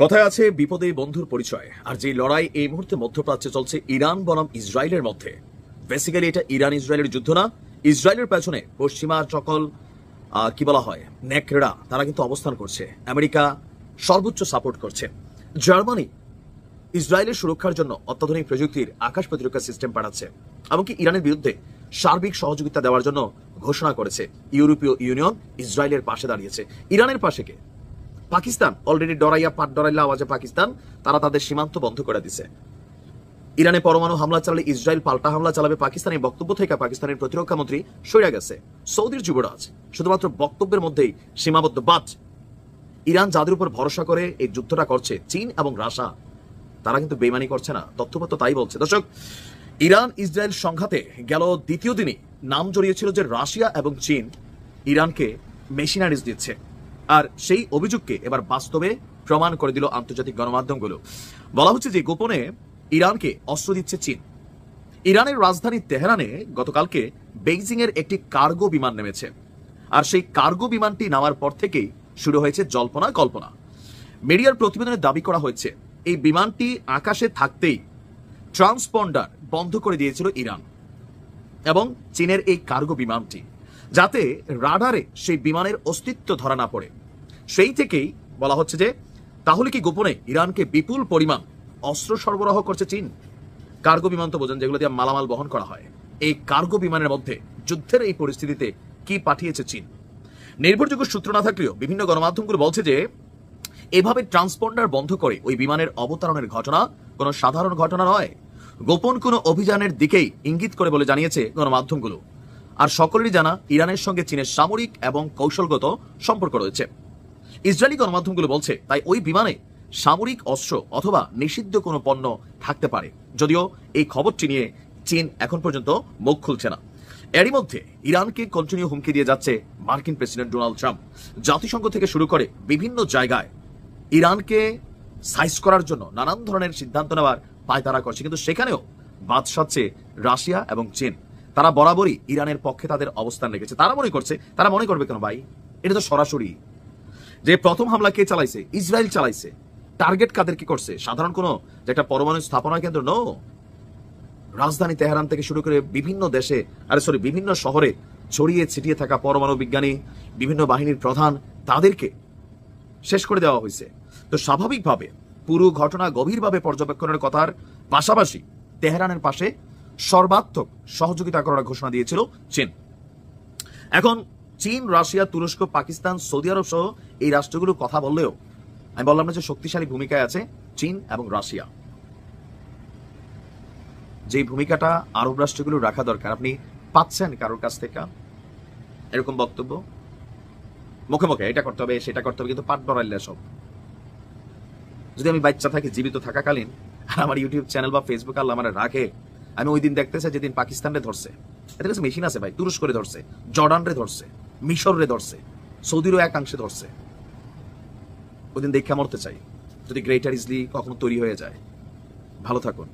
কথায় আছে বিপদে বন্ধুর পরিচয়। আর যে লড়াই এই মুহূর্তে মধ্যপ্রাচ্যে চলছে ইরান বনাম ইসরায়েলের মধ্যে, বেসিক্যালি এটা ইরান ইসরায়েলের যুদ্ধ না। ইসরায়েলের পেছনে পশ্চিমা সকল কি বলা হয় নেকড়া, তারা কিন্তু অবস্থান করছে। আমেরিকা সর্বোচ্চ সাপোর্ট করছে। জার্মানি ইসরায়েলের সুরক্ষার জন্য অত্যাধুনিক প্রযুক্তির আকাশ প্রতিরক্ষা সিস্টেম পাঠাচ্ছে, এমনকি ইরানের বিরুদ্ধে সার্বিক সহযোগিতা দেওয়ার জন্য ঘোষণা করেছে। ইউরোপীয় ইউনিয়ন ইসরায়েলের পাশে দাঁড়িয়েছে। ইরানের পাশে কে? পাকিস্তান অলরেডি ডরাইয়া পাট ডরাইলা আওয়াজে পাকিস্তান তারা তাদের সীমান্ত বন্ধ করে দিছে। ইরানে পরমাণু হামলা চালালে ইসরায়েল পাল্টা হামলা চালাবে পাকিস্তানের বক্তব্য থেকে পাকিস্তানের প্রতিরক্ষা মন্ত্রী সরে গেছে। সৌদির যুবরাজ শুধুমাত্র বক্তব্যের মধ্যেই সীমাবদ্ধ। বাট ইরান যাদের উপর ভরসা করে এই যুদ্ধটা করছে, চীন এবং রাশিয়া, তারা কিন্তু বেইমানি করছে না। তথ্যপত্র তাই বলছে। দর্শক, ইরান ইসরায়েল সংঘাতে গেল দ্বিতীয় দিনই নাম জড়িয়েছিল যে রাশিয়া এবং চীন ইরানকে মেশিনারিজ দিচ্ছে। আর সেই অভিযোগকে এবার বাস্তবে প্রমাণ করে দিল আন্তর্জাতিক গণমাধ্যমগুলো। বলা হচ্ছে যে গোপনে ইরানকে অস্ত্র দিচ্ছে চীন। ইরানের রাজধানী তেহরানে গতকালকে বেইজিং এর একটি কার্গো বিমান নেমেছে। আর সেই কার্গো বিমানটি নামার পর থেকেই শুরু হয়েছে জল্পনা কল্পনা। মিডিয়ার প্রতিবেদনে দাবি করা হয়েছে এই বিমানটি আকাশে থাকতেই ট্রান্সপন্ডার বন্ধ করে দিয়েছিল ইরান এবং চীনের এই কার্গো বিমানটি, যাতে রাডারে সেই বিমানের অস্তিত্ব ধরা না পড়ে। সেই থেকেই বলা হচ্ছে যে তাহলে কি গোপনে ইরানকে বিপুল পরিমাণ অস্ত্র সরবরাহ করছে চীন? কার্গো বিমান তো বোঝেন, যেগুলো দিয়ে মালামাল বহন করা হয়। এই কার্গো বিমানের মধ্যে যুদ্ধের এই পরিস্থিতিতে কি পাঠিয়েছে চীন? নির্ভরযোগ্য সূত্র না থাকলেও বিভিন্ন গণমাধ্যমগুলো বলছে যে এভাবে ট্রান্সপন্ডার বন্ধ করে ওই বিমানের অবতরণের ঘটনা কোনো সাধারণ ঘটনা নয়, গোপন কোনো অভিযানের দিকেই ইঙ্গিত করে বলে জানিয়েছে গণমাধ্যমগুলো। আর সকলেরই জানা ইরানের সঙ্গে চীনের সামরিক এবং কৌশলগত সম্পর্ক রয়েছে। ইসরায়েলি গণমাধ্যমগুলো বলছে তাই ওই বিমানে সামরিক অস্ত্র অথবা নিষিদ্ধ কোনো পণ্য থাকতে পারে, যদিও এই খবরটি নিয়ে চীন এখন পর্যন্ত মুখ খুলছে না। এরই মধ্যে ইরানকে কন্টিনিউ হুমকি দিয়ে যাচ্ছে মার্কিন প্রেসিডেন্ট ডোনাল্ড ট্রাম্প। জাতিসংঘ থেকে শুরু করে বিভিন্ন জায়গায় ইরানকে সাইজ করার জন্য নানান ধরনের সিদ্ধান্ত নেওয়ার পায়তারা করছে, কিন্তু সেখানেও বাদ সাধছে রাশিয়া এবং চীন। তারা বরাবরই ইরানের পক্ষে তাদের অবস্থান রেখেছে। তারা মনে করবে কেন ভাই? এটা তো সরাসরি যে প্রথম হামলা কে চালাইছে? ইসরায়েল চালাইছে। টার্গেট কাদের কি করছে? সাধারণ কোনো যে একটা পরমাণু স্থাপনা কেন্দ্র নো। রাজধানী তেহরান থেকে শুরু করে বিভিন্ন দেশে বিভিন্ন শহরে ছড়িয়ে ছিটিয়ে থাকা পরমাণু বিজ্ঞানী, বিভিন্ন বাহিনীর প্রধান, তাদেরকে শেষ করে দেওয়া হয়েছে। তো স্বাভাবিকভাবে পুরো ঘটনা গভীরভাবে পর্যবেক্ষণের কথার পাশাপাশি তেহরানের পাশে সর্বাত্মক সহযোগিতা করার ঘোষণা দিয়েছিল চীন। এখন চীন, রাশিয়া, তুরস্ক, পাকিস্তান, সৌদি আরব সহ এই রাষ্ট্রগুলো কথা বললেও আমি বললাম না যে শক্তিশালী ভূমিকায় আছে চীন এবং রাশিয়া। যে ভূমিকাটা আরব রাষ্ট্রগুলো রাখা দরকার, আপনি পাচ্ছেন কারোর কাছ থেকে এরকম বক্তব্য? মুখে মুখে এটা করতে হবে সেটা করতে হবে, কিন্তু পাট ডরাইলে সব। যদি আমি বাচ্চা থাকি, জীবিত থাকাকালীন, আর আমার ইউটিউব চ্যানেল বা ফেসবুক আল্লাহ আমার রাখে, আমি ওই দিন দেখতেছি যেদিন পাকিস্তানরে ধরছে, এদের কাছে মেশিন আছে ভাই, তুরস্করে ধরছে, জর্ডানরে ধরছে, মিশরে ধরছে, সৌদিরও একাংশে ধরছে। ওই দিন দেখা মরতে চাই যদি গ্রেটার ইজলি কখনো তৈরি হয়ে যায়। ভালো থাকুন।